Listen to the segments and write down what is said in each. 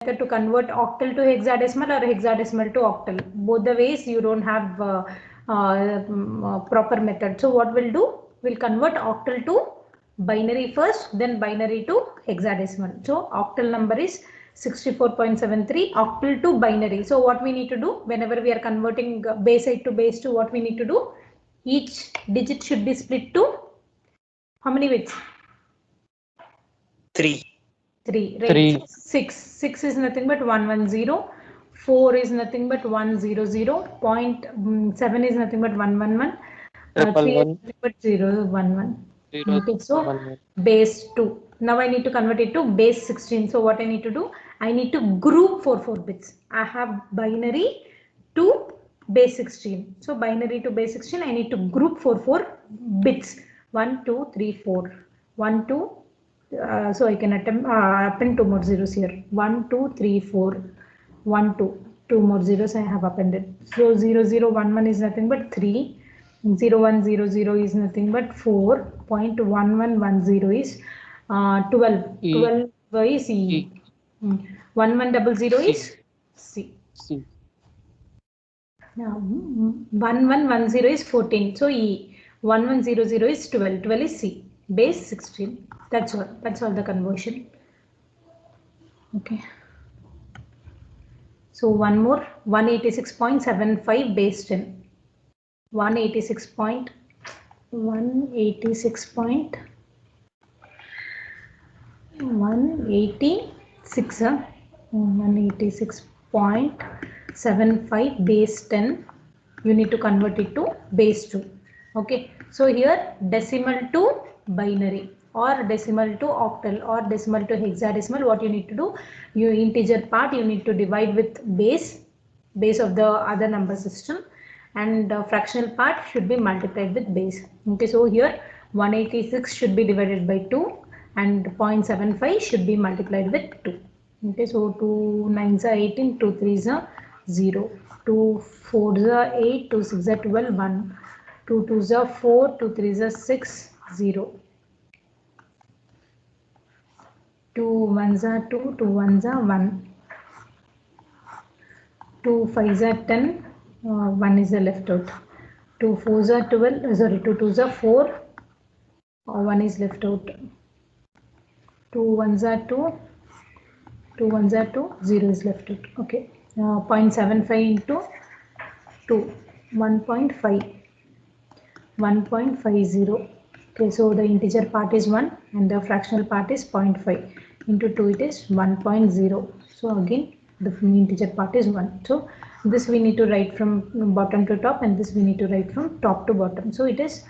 to convert octal to hexadecimal or hexadecimal to octal. Both the ways you don't have proper method. So what we'll do, we'll convert octal to binary first, then binary to hexadecimal. So octal number is 64.73, octal to binary. So what we need to do, whenever we are converting base 8 to base 2, what we need to do, each digit should be split to how many bits? 3. 3, right? 3. 6 is nothing but 110. 4 is nothing but 100. 7 is nothing but 111. 3 is nothing but 011. Okay, so base 2. Now I need to convert it to base 16. So what I need to do? I need to group for 4 bits. I have binary to base 16. So binary to base 16, I need to group for 4 bits. 1, 2, 3, 4. 1, 2. So I can append 2 more zeros here. 1, 2, 3, 4. 1, 2. 2 more zeros I have appended. So 0, 0, 1, 1 is nothing but 3. 0, 1, 0, 0 is nothing but 4. 0.1110 is 12. E. 12 is E. 1100 is C. C. 1110 is 14. So E. 1100 is 12. 12 is C. Base 16. That's all. That's all the conversion. Okay. So one more, 186.75 base 10. 186.186. 186.75 base 10. You need to convert it to base 2. Okay. So here decimal to binary or decimal to octal or decimal to hexadecimal, what you need to do, your integer part you need to divide with base of the other number system, and fractional part should be multiplied with base. Okay, so here 186 should be divided by 2 and 0.75 should be multiplied with 2. Okay, so 2 9s are 18, 2 3s are 0, 2 4s are 8, 2 6s are 12, 1, 2 2s are 4, 2 3s are 6, 0. 2 1s are 2, 2 1s are 1, 2 5s are 10, 1 is left out, 2 4s are 12, sorry, 2 2s are 4, 1 is left out, 2 1s are 2, 2 1s are 2, 0 is left out. Okay, 0.75 into 2, 1.5, 1.50. Okay, so the integer part is 1 and the fractional part is 0.5. Into 2 it is 1.0. So again the integer part is 1. So this we need to write from bottom to top and this we need to write from top to bottom. So it is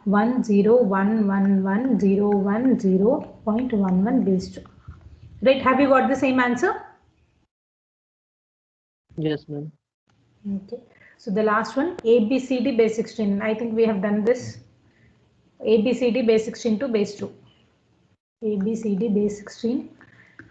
1011101.11 base 2. Right, have you got the same answer? Yes, ma'am. Okay, so the last one, ABCD base 16. I think we have done this. ABCD base 16 to base 2. ABCD base 16.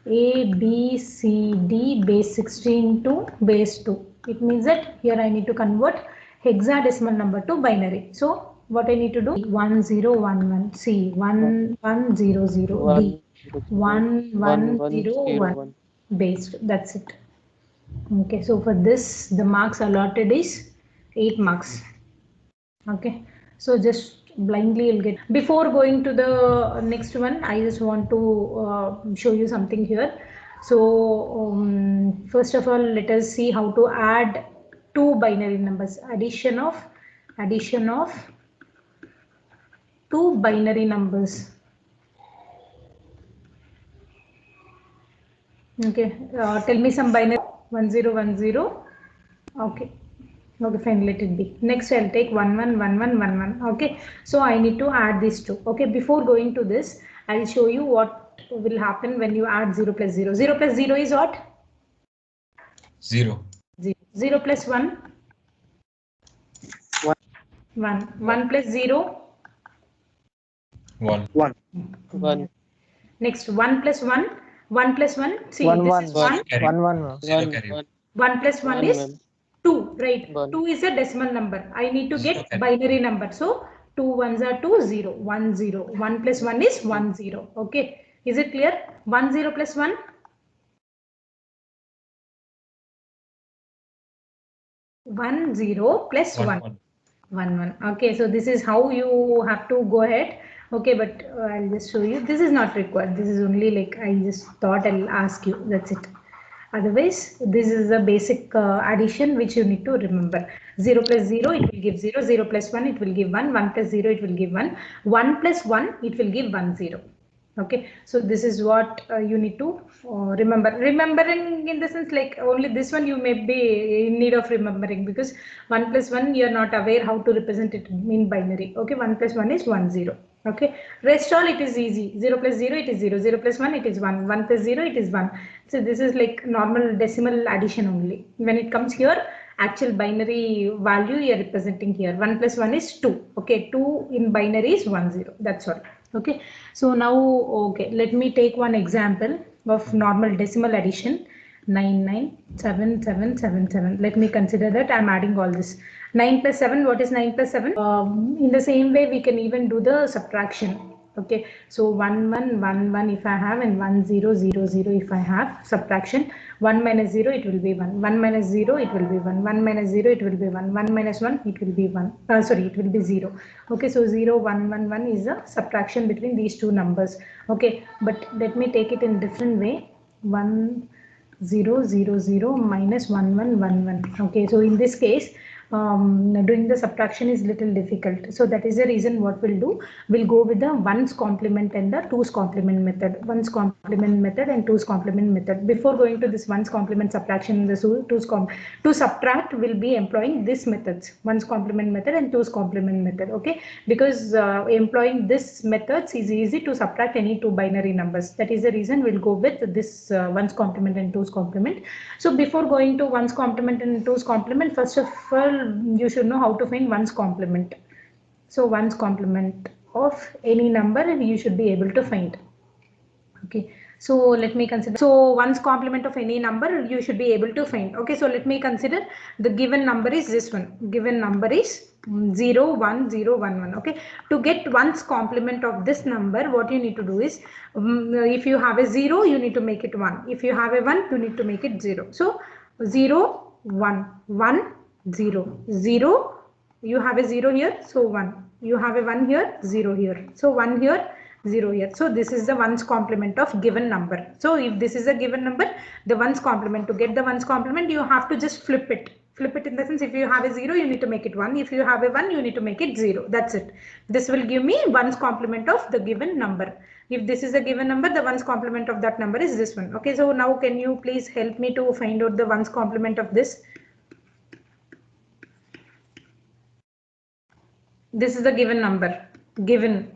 ABCD base 16 to base 2. It means that here I need to convert hexadecimal number to binary. So what I need to do, 1011, C 1100, D 1101 based. That's it. Okay, so for this the marks allotted is 8 marks. Okay, so just blindly you'll get. Before going to the next one, I just want to show you something here. So first of all, let us see how to add two binary numbers. Addition of two binary numbers. Okay, tell me some binary. 1010. Okay. Okay, fine, let it be. Next I'll take 111111. Okay, so I need to add these two. Okay, before going to this, I'll show you what will happen when you add 0 plus 0. 0 plus 0 is what? 0. 0 plus 1? 1. 1 plus 0? 1. 1. Next, 1 plus 1? 1 plus 1? See, One, this one. is 1. 0 carry. 1 plus 1 is 2, right? 1. 2 is a decimal number. I need to get Okay. binary number. So 2 1s are 2, 0, 1 0. 1 plus 1 is 1 0. Okay. Is it clear? 1 0 plus 1? 1 0 plus 1 1. 1 1. Okay, so this is how you have to go ahead. Okay, but I'll just show you. This is not required. This is only like I just thought I'll ask you. That's it. Otherwise, this is a basic addition which you need to remember. 0 plus 0, it will give 0. 0 plus 1, it will give 1. 1 plus 0, it will give 1. 1 plus 1, it will give 1 0. Okay, so this is what you need to remember. Remembering in the sense like only this one you may be in need of remembering, because 1 plus 1 you are not aware how to represent it in binary. Okay, 1 plus 1 is 1 0. Okay, rest all it is easy. 0 plus 0 it is 0. 0 plus 1 it is 1. 1 plus 0 it is 1. So this is like normal decimal addition only. When it comes here, actual binary value you are representing here. 1 plus 1 is 2. Okay, 2 in binary is 1 0. That's all. Okay, so now okay, let me take one example of normal decimal addition. 997777. Let me consider that I'm adding all this. 9 plus 7, what is 9 plus 7? In the same way we can even do the subtraction. Okay, so 1 1 1 1 if I have, and 1 0 0 0 if I have. Subtraction, 1 minus 0 it will be 1, 1 minus 0 it will be 1, 1 minus 0 it will be 1, 1 minus 1 it will be 1, sorry, it will be 0. Okay, so 0 1 1 1 is a subtraction between these two numbers. Okay, but let me take it in different way. 1 0 0 0 minus 1 1 1 1. Okay, so in this case doing the subtraction is little difficult, so that is the reason what we'll do, we'll go with the ones complement and the twos complement method. Ones complement method and twos complement method. Before going to this ones complement subtraction, the to subtract will be employing this methods, ones complement method and twos complement method. Okay, because employing this methods is easy to subtract any two binary numbers. That is the reason we'll go with this ones complement and twos complement. So before going to ones complement and twos complement, first of all you should know how to find ones complement. So ones complement of any number you should be able to find. Okay, so let me consider, so ones complement of any number you should be able to find. Okay, so let me consider the given number is this one. Given number is 0 1 0 1 1. Okay, to get ones complement of this number, what you need to do is if you have a 0 you need to make it 1. If you have a 1 you need to make it 0. So 0 1 1 0 0, you have a 0 here, so 1. You have a 1 here, 0 here, so 1 here, 0 here. So this is the ones complement of given number. So if this is a given number, the ones complement, to get the ones complement you have to just flip it. Flip it in the sense, if you have a 0 you need to make it 1. If you have a 1 you need to make it 0. That's it. This will give me ones complement of the given number. If this is a given number, the ones complement of that number is this one. Okay, so now can you please help me to find out the ones complement of this? This is the given number, given.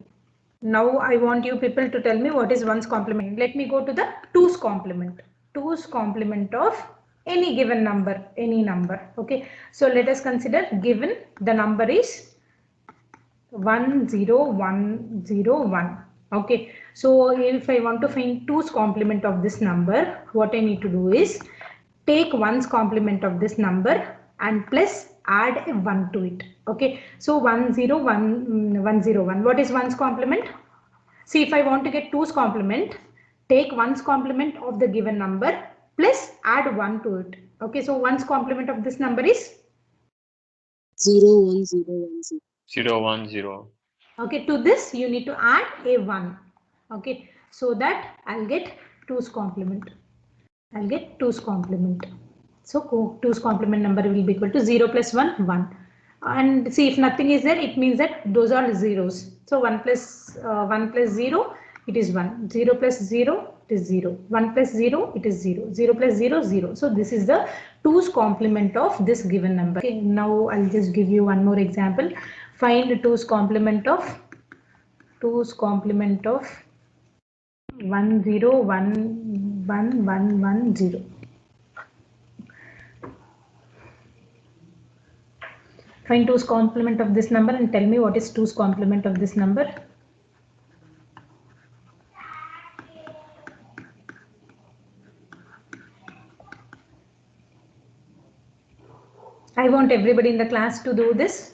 Now I want you people to tell me what is ones complement. Let me go to the twos complement. Twos complement of any given number, any number. Okay, so let us consider given the number is 1 0 1 0 1. Okay, so if I want to find twos complement of this number, what I need to do is take ones complement of this number and plus add a 1 to it. Okay, so 1 0 1 1 0 1. What is ones complement? See, if I want to get twos complement, take ones complement of the given number plus add 1 to it. Okay, so ones complement of this number is 0 1 0 1 0. 0 1 0. Okay, to this you need to add a 1. Okay, so that I'll get twos complement. I'll get twos complement. So twos complement number will be equal to 0 plus 1 1. And see, if nothing is there, it means that those are zeros. So 1 plus 0 it is 1. 0 plus 0 it is 0. 1 plus 0 it is 0. 0 plus 0 0. So this is the twos complement of this given number. Okay, now I'll just give you one more example. Find twos complement of 1 0 1 1 1 1 0. Find twos complement of this number and tell me what is twos complement of this number. I want everybody in the class to do this.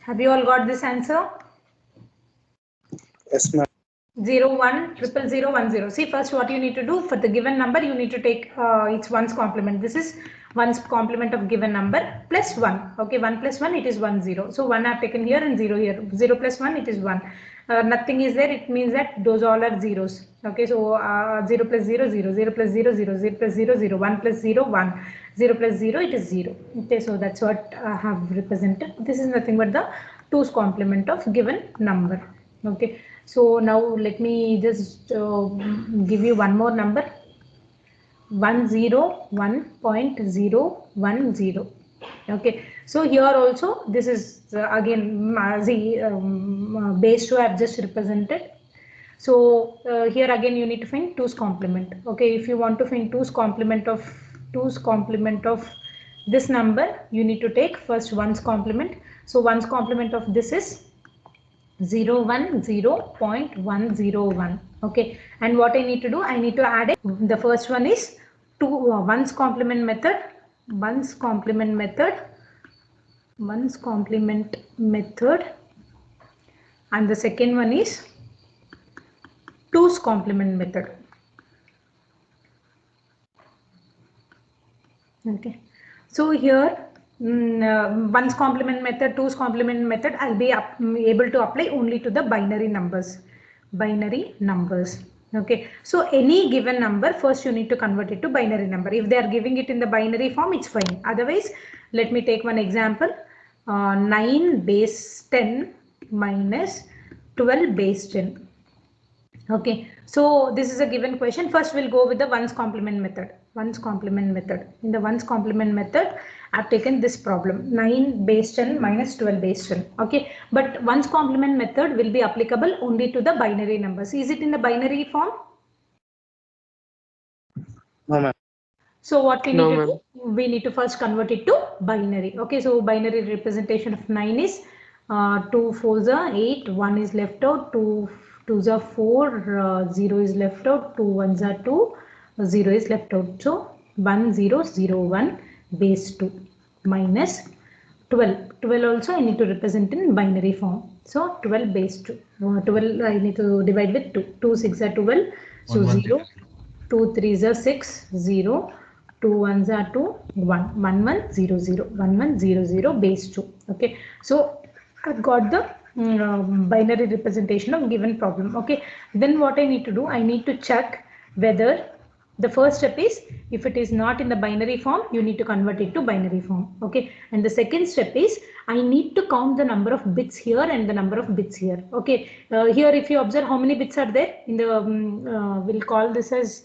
Have you all got this answer? Yes, ma'am. 0, 1, 0, 0, 1, 0. See, first what you need to do for the given number, you need to take its one's complement. This is one's complement of given number plus 1. Okay, 1 plus 1, it is 1, 0. So 1 I have taken here and 0 here. 0 plus 1, it is 1. Nothing is there, it means that those all are zeros. Okay, so 0 plus 0, 0, 0 plus 0, 0, 0 plus 0, 0, 1 plus 0, 1, 0 plus 0, it is 0. Okay, so that's what I have represented. This is nothing but the 2's complement of given number. Okay, so now let me just give you one more number. 101.010. Okay, so here also this is again base 2 I have just represented. So here again you need to find 2's complement. Okay, if you want to find 2's complement of this number, you need to take first 1's complement. So 1's complement of this is 010.101. Okay, and what I need to do, I need to add it. The first one is 1's complement method, and the second one is 2's complement method. Okay, so here 1's complement method, 2's complement method, I'll be able to apply only to the binary numbers. Okay, so any given number, first you need to convert it to binary number. If they are giving it in the binary form, it's fine. Otherwise, let me take one example. 9 base 10 minus 12 base 10. Okay, so this is a given question. First we'll go with the 1's complement method. In the 1's complement method, I've taken this problem, 9 base 10 minus 12 base 10. Okay, but 1's complement method will be applicable only to the binary numbers. Is it in the binary form? No, ma'am. So what we need to do, we need to first convert it to binary. Okay, so binary representation of 9 is 2 4s are 8, 1 is left out, 2 2s are 4, 0 is left out, 2 1s are 2, 0 is left out. So 1 0 0 1 base 2 minus 12. 12 also I need to represent in binary form. So 12 base 2. 12 I need to divide with 2. 2 6 are 12. So 0. 2 3s are 6, 0. 2 1s are 2, 1. 1 1 0 0. 1 1 0 0 base 2. Okay. So I've got the binary representation of given problem. Okay, then what I need to do, I need to check whether the first step is, if it is not in the binary form, you need to convert it to binary form. Okay, and the second step is, I need to count the number of bits here and the number of bits here. Okay, here if you observe how many bits are there in the we'll call this as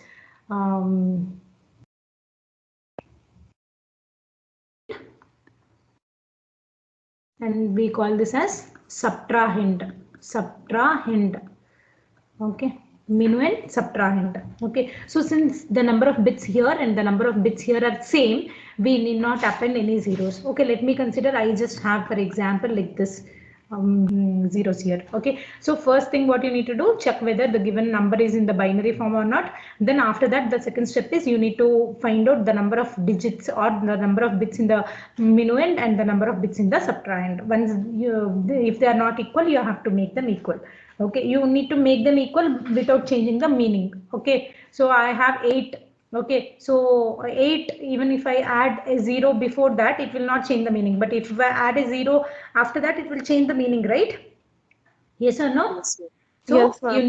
and we call this as subtrahend. Okay, minuend subtrahend. Okay, so since the number of bits here and the number of bits here are same, we need not append any zeros. Okay, let me consider I just have, for example, like this zeros here. Okay, so first thing what you need to do, check whether the given number is in the binary form or not. Then after that, the second step is you need to find out the number of digits or the number of bits in the minuend and the number of bits in the subtrahend. Once if they are not equal, you have to make them equal. Okay, you need to make them equal without changing the meaning. Okay, so I have 8. Okay, so 8, even if I add a 0 before that, it will not change the meaning. But if I add a 0 after that, it will change the meaning, right? Yes or no? Yes, ma'am. So Yes, ma'am. you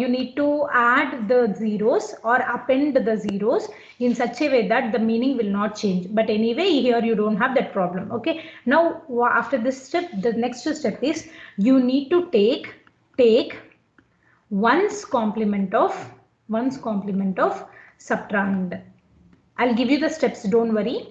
need to add the zeros or append the zeros in such a way that the meaning will not change. But anyway, here you don't have that problem. Okay. Now after this step, the next step is you need to take 1's complement of subtrahend. I'll give you the steps, don't worry.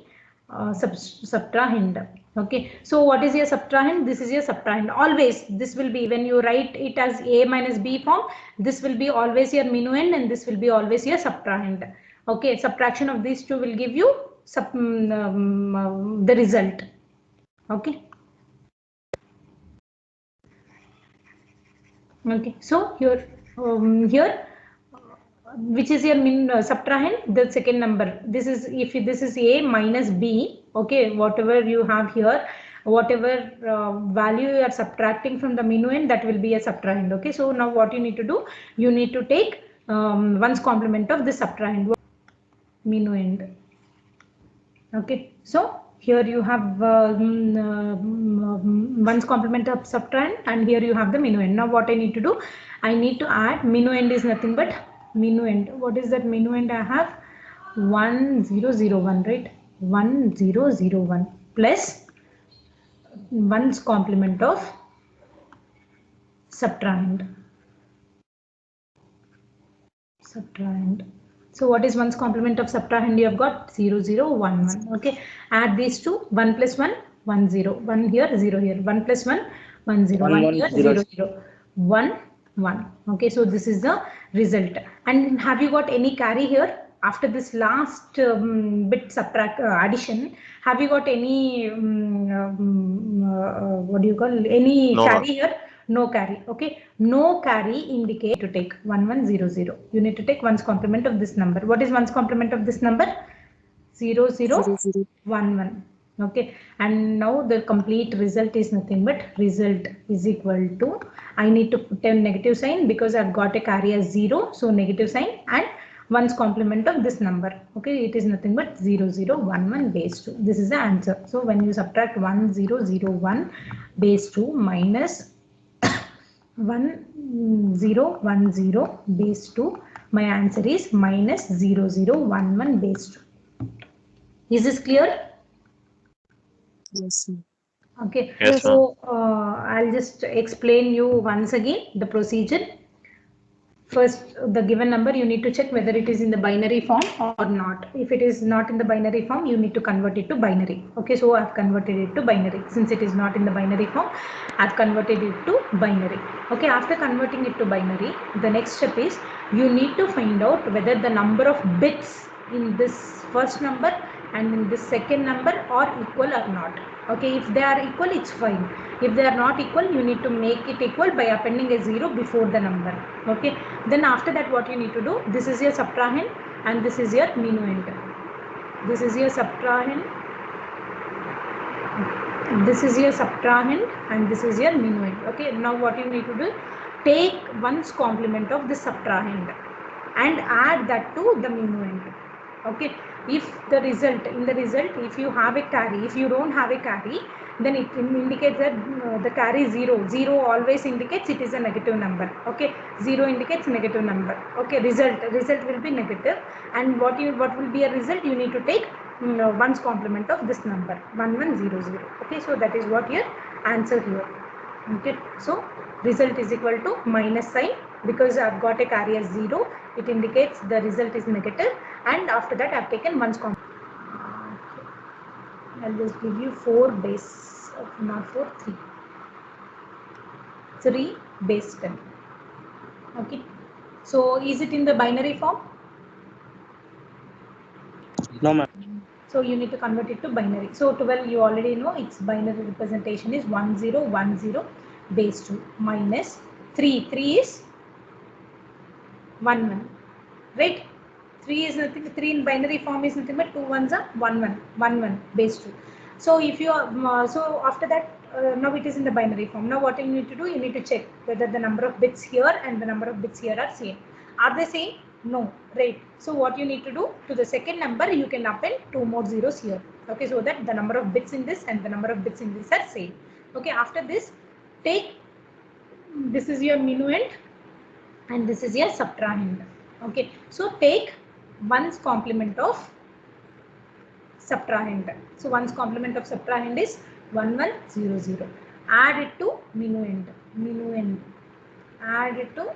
Subtrahend. Okay, so what is your subtrahend? This is your subtrahend. Always this will be, when you write it as A minus B form, this will be always your minuend and this will be always your subtrahend. Okay, subtraction of these two will give you the result. Okay. Okay, so here which is your subtrahend, the second number. This is, if this is A minus B, okay, whatever you have here, whatever value you are subtracting from the minuend, that will be a subtrahend. Okay, so now what you need to do, you need to take one's complement of this subtrahend, minuend. Okay, so here you have one's complement of subtrahend, and here you have the minuend. Now what I need to do, I need to add minuend is nothing but minuend. What is that minuend? I have 1001, right? 1001 plus one's complement of subtrahend. So what is one's complement of subtrahend? You have got 0011. Okay, add these two. 1 plus 1, 1 0. 1 here, 0 here. 1 plus 1, 1 0. 1 here, 0 0. 1 1. Okay, so this is the result. And have you got any carry here? After this last bit subtract addition, have you got any what do you call, any carry here? No carry. Okay, no carry indicate to take 1100. You need to take one's complement of this number. What is one's complement of this number? 0011. Okay, and now the complete result is nothing but result is equal to, I need to put a negative sign because I've got a carry as 0, so negative sign, and one's complement of this number. Okay, it is nothing but 0011 base 2. This is the answer. So when you subtract 1001 base 2 minus 1010 base 2, my answer is minus 0011 base 2. Is this clear? Yes, sir. Okay, Yes, so I'll just explain you once again the procedure. First, the given number, you need to check whether it is in the binary form or not. If it is not in the binary form, you need to convert it to binary. Okay, so I've converted it to binary. Since it is not in the binary form, I've converted it to binary. Okay, after converting it to binary, the next step is you need to find out whether the number of bits in this first number and in this second number are equal or not. Okay, if they are equal, it's fine. If they are not equal, you need to make it equal by appending a 0 before the number. Okay, then after that what you need to do, this is your subtrahend and this is your minuend. This is your subtrahend, this is your subtrahend, and this is your minuend. Okay, now what you need to do, take one's complement of the subtrahend and add that to the minuend. Okay, if the result, in the result, if you have a carry, if you don't have a carry, then it indicates that the carry 0. 0 always indicates it is a negative number. Okay, 0 indicates negative number. Okay, result will be negative, and what will be a result? You need to take one's complement of this number 1100. Okay, so that is what your answer here. Okay, so result is equal to minus sign because I've got a carry as 0. It indicates the result is negative, and after that I've taken one's complement. I'll just give you 4 base, not 4, 3 base 10. Okay, so is it in the binary form? No, ma'am. So you need to convert it to binary. So 12, you already know its binary representation is 1010 base 2 minus 3. 3 is 1 1, right? 3 is nothing. 3 in binary form is nothing but 2 ones are 1 1, 1 1 base 2. So if you are so after that, now it is in the binary form. Now what you need to do, you need to check whether the number of bits here and the number of bits here are same. Are they same? No, right? So what you need to do, to the second number you can append 2 more zeros here. Okay, so that the number of bits in this and the number of bits in this are same. Okay, after this, take, this is your minuend and this is your subtrahend. Okay, so take one's complement of subtrahend. So one's complement of subtrahend is 1100. Add it to minuend. Add it to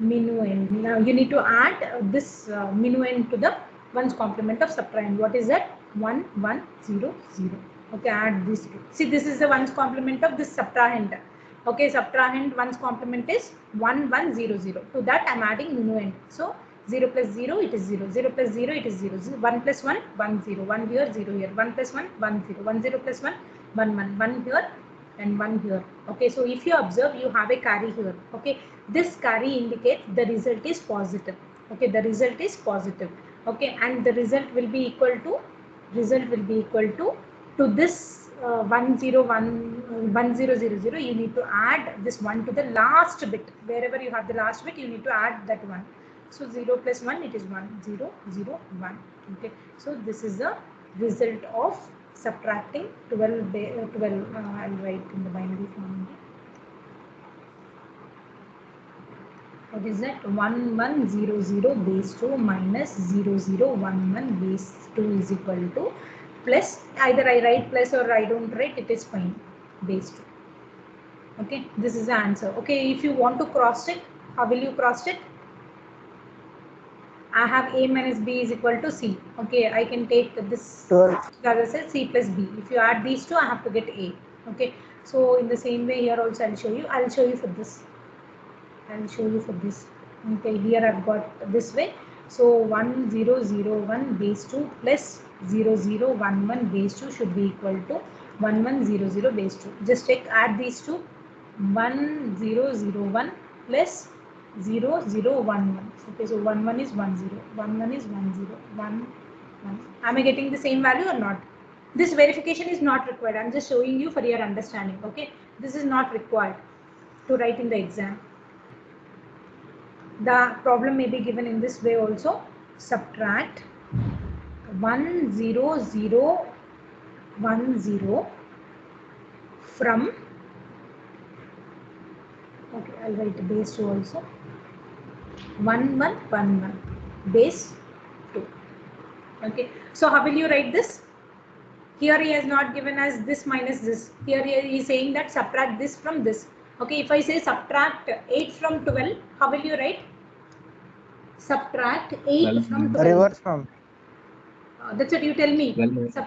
minuend. Now you need to add this minuend to the one's complement of subtrahend. What is that? 1100. Okay, add this two. See, this is the one's complement of this subtrahend. Okay, subtrahend one's complement is 1100. To that I am adding minuend. So 0 plus 0, it is 0. 0 plus 0, it is 0. 1 plus 1, 1 0. 1 here, 0 here. 1 plus 1, 1 0. 1 0 plus 1, 1 1. 1 here and 1 here. Okay, so if you observe, you have a carry here. Okay, this carry indicates the result is positive. Okay, the result is positive. Okay, and the result will be equal to, to this 1 0 1 1 0 0 0, you need to add this 1 to the last bit. Wherever you have the last bit, you need to add that 1. So 0 plus 1, it is 1 0 0 1. Okay, so this is the result of subtracting 12 I'll write in the binary form. What is that? 1100 base 2 minus 0011 base 2 is equal to plus, either I write plus or I don't write, it is fine, base 2. Okay, this is the answer. Okay, if you want to cross check, how will you cross check? I have a minus b is equal to c. Okay, I can take this, the other side, c plus b. If you add these two, I have to get a. Okay, so in the same way here also I'll show you. I'll show you for this. I'll show you for this. Okay, here I've got this way. So 1001 base 2 plus 0011 base 2 should be equal to 1100 base 2. Just check, add these two. 1001 plus 0011. Okay, so 11 is 10, 11 is 10, 1 1. Am I getting the same value or not? This verification is not required. I'm just showing you for your understanding. Okay, this is not required to write in the exam. The problem may be given in this way also. Subtract 10010 from, okay, I'll write base 2 also, 1111 base 2. Okay, so how will you write this? Here he has not given us this minus this. Here he is saying that subtract this from this. Okay, if I say subtract 8 from 12, how will you write? Subtract 8 from 12. Reverse from. That's what you tell me. 12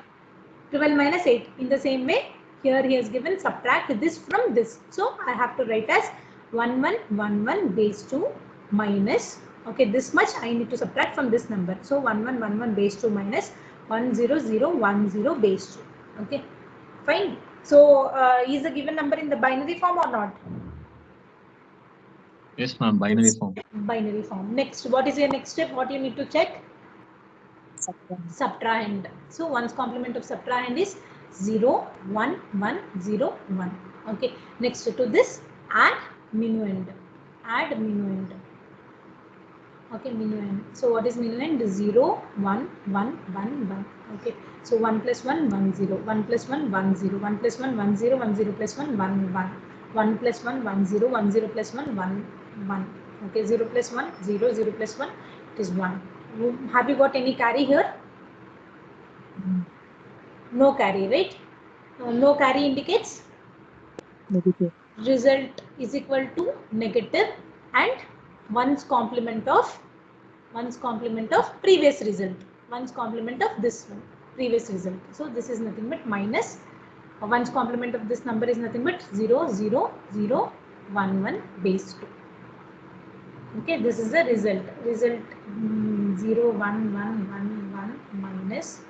minus 8. In the same way, here he has given subtract this from this. So I have to write as 1111 base 2 minus, okay, this much I need to subtract from this number. So 1111 base 2 minus 10010 base 2. Okay, fine. So is the given number in the binary form or not? Yes, ma'am. Binary form. Binary form. Next, what is your next step? What you need to check? Subtrahend. So 1's complement of subtrahend is 0 1 1 0 1. Okay, next to this, add minuend. Add minuend. Okay, minuend. So what is minuend? 0 1 1 1 1. Okay, so 1 plus 1 1 0, 1 plus 1 1 0, 1 plus 1 1 0, 1 0 plus 1 1 1, 1 plus 1 1 0, 1 0 plus 1 1 1. Okay, 0 plus 1 0, 0 plus 1, it is 1. Have you got any carry here? No carry, right? No carry indicates Negative. result is equal to negative and 1's complement of previous result, 1's complement of this one, previous result. So this is nothing but minus 1's complement of this number is nothing but 0 0 0 1 1 base 2. Okay, this is the result. 0 1 1 1 1 minus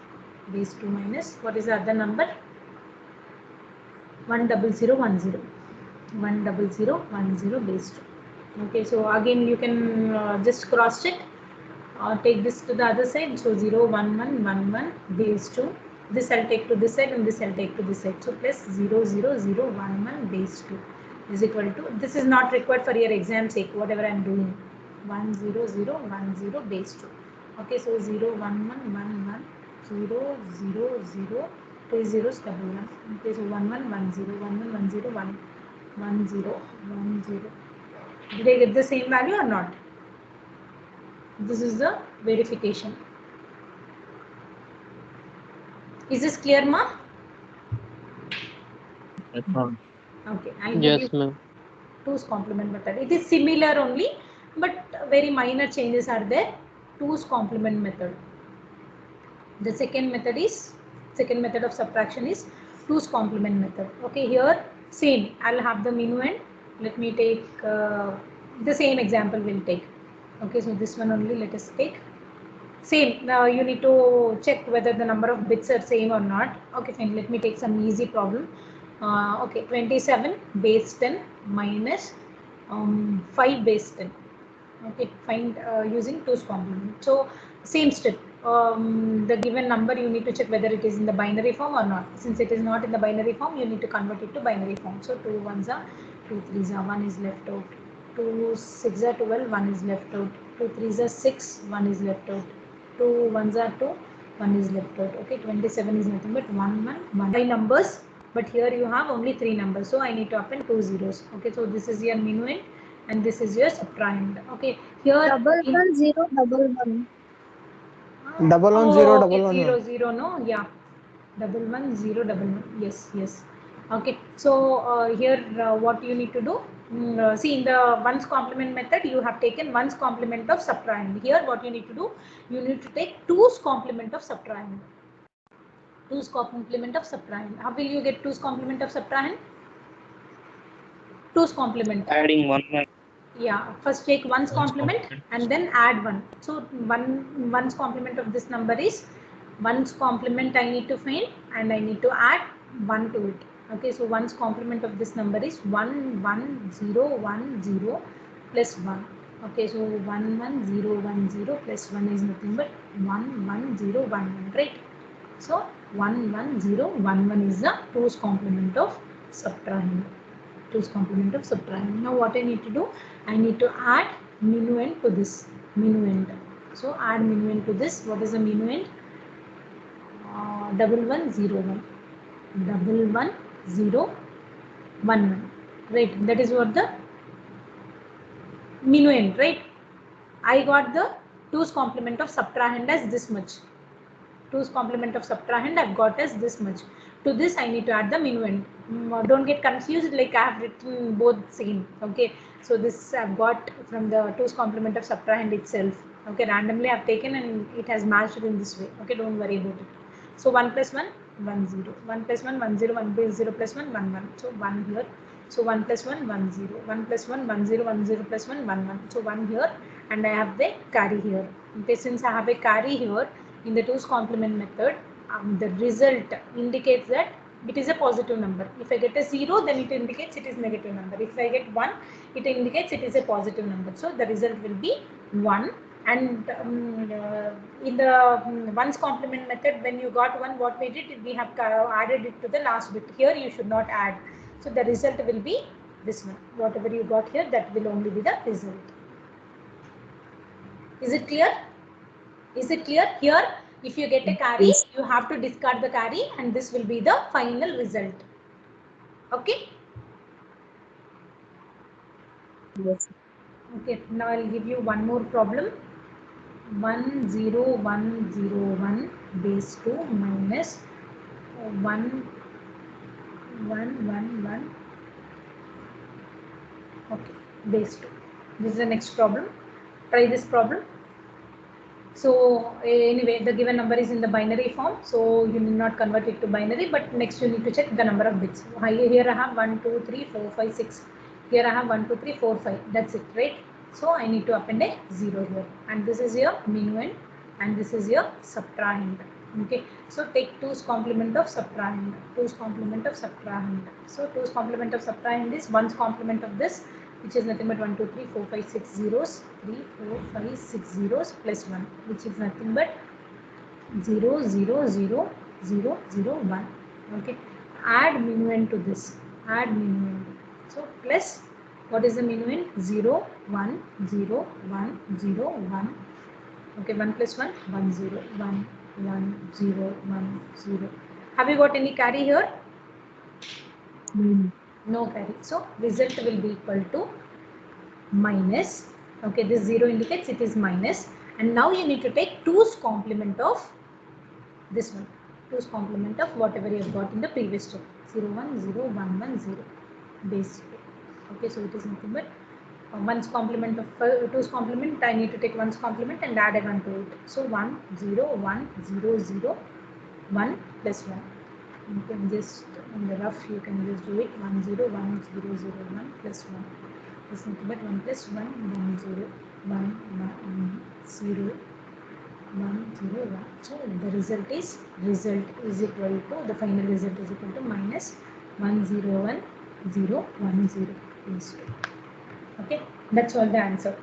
base 2 minus, what is the other number? 10010. 10010 base 2. Okay, so again you can just cross check. Take this to the other side. So 0 1 1 1 1 base 2. This I'll take to this side and this I'll take to this side. So plus 0 0 0 1 1 base 2 is equal to, this is not required for your exam sake, whatever I am doing. 1 0 0 1 0 base 2. Okay, so 0 1 1 1 1 0 0 0 2 zeros double 1. Okay, so 1 1 1 0 1 1 1 0 1 1 0 1 0. Did I get the same value or not? This is the verification. Is this clear, ma? Yes, ma'am. Okay, I'll give Yes, you ma'am. 2's complement method. It is similar only, but very minor changes are there. 2's complement method. The second method of subtraction is 2's complement method. Okay, here same. I'll have the minuend. Let me take the same example. We'll take. Okay, so this one only. Let us take. Same. Now you need to check whether the number of bits are same or not. Okay, fine. Let me take some easy problem. Okay, 27 base 10 minus 5 base 10. Okay, find using 2's complement. So same step. the given number, you need to check whether it is in the binary form or not. Since it is not in the binary form, you need to convert it to binary form. So 2 1s are 2 3s are 1 is left out. 2 6 are 12, 1 is left out. 2 3s are 6, 1 is left out. 2 1s are 2, 1 is left out. Okay, 27 is nothing but 1 1 1. 5 numbers, but here you have only 3 numbers. So I need to append 2 zeros. Okay, so this is your minuend and this is your subtrahend. Okay, here Double 1 0 double 1. Double one, oh, zero, okay, double one, 0 one. 0, no, yeah, double 1 0 double 1, yes, yes. Okay, so here what you need to do, see, in the ones complement method you have taken ones complement of subtrahend. Here what you need to do, you need to take 2's complement of subtrahend. 2's complement of subtrahend. How will you get 2's complement of subtrahend? 2's complement. Adding 1. Yeah, first take one's complement and then add 1. So one's complement of this number is one's complement I need to find and I need to add 1 to it. Okay, so one's complement of this number is 1 1 0 1 0 plus 1. Okay, so 1 1 0 1 0 plus 1 is nothing but 1 1 0 1 1, right? So 1 1 0 1 1 is the 2's complement of subtrahend. 2's complement of subtrahend. Now what I need to do, I need to add minuend to this minuend. So add minuend to this. What is the minuend? Double 1 0 1, double 1 0 1 1, right? That is what the minuend, right? I got the 2's complement of subtrahend as this much. 2's complement of subtrahend I've got as this much. To this I need to add the minuend. Don't get confused, like I have written both same. Okay, so this I've got from the 2's complement of subtrahend itself. Okay, randomly I've taken and it has matched in this way. Okay, don't worry about it. So 1 plus 1 1 0, 1 plus 1 1 0, 1 plus 0 plus 1 1 1. So 1 here. So 1 plus 1 1 0, 1 plus 1 1 0 1 0 plus 1 1 1. So 1 here and I have the carry here. Okay, since I have a carry here, in the 2's complement method, the result indicates that it is a positive number. If I get a 0, then it indicates it is negative number. If I get 1, it indicates it is a positive number. So the result will be 1. And in the ones complement method, when you got 1, what made it? We have added it to the last bit. Here you should not add. So the result will be this one. Whatever you got here, that will only be the result. Is it clear? Is it clear? Here, if you get a carry, Yes. you have to discard the carry and this will be the final result. Okay? Yes. Okay, now I'll give you one more problem. 1 0 1 0 1 base 2 minus 1 1 1 1. Okay, base 2. This is the next problem. Try this problem. So anyway, the given number is in the binary form, so you need not convert it to binary, but next you need to check the number of bits. Here I have 1 2 3 4 5 6. Here I have 1 2 3 4 5. That's it, right? So I need to append a 0 here, and this is your minuend and this is your subtrahend. Okay, so take 2's complement of subtrahend. 2's complement of subtrahend. So 2's complement of subtrahend is 1's complement of this, which is nothing but 1 2 3 4 5 6 zeros, 3 4 5 6 zeros plus 1, which is nothing but 0 0 0 0 0 1. Okay, add minuend to this, add minuend. So plus, what is the minuend? 0 1 0 1 0 1. Okay, 1 plus 1 1 0 1 1 0 1 0. Have you got any carry here? No carry. So result will be equal to minus. Okay, this 0 indicates it is minus. And now you need to take 2's complement of this one. 2's complement of whatever you have got in the previous step. 0 1 0 1 1 0 base 2. Okay, so it is nothing but 1's complement of 2's complement. I need to take 1's complement and add a 1 to it. So 1 0 1 0 0 1 plus 1. You can just, in the rough, you can just do it 1 0 1 0 0 1 plus 1. This nothing but 1 plus 1 1 0 1 0 1 0 1. So the result is equal to, the final result is equal to minus 1 0 1 0 1 0 is 2. Okay, that's all the answer.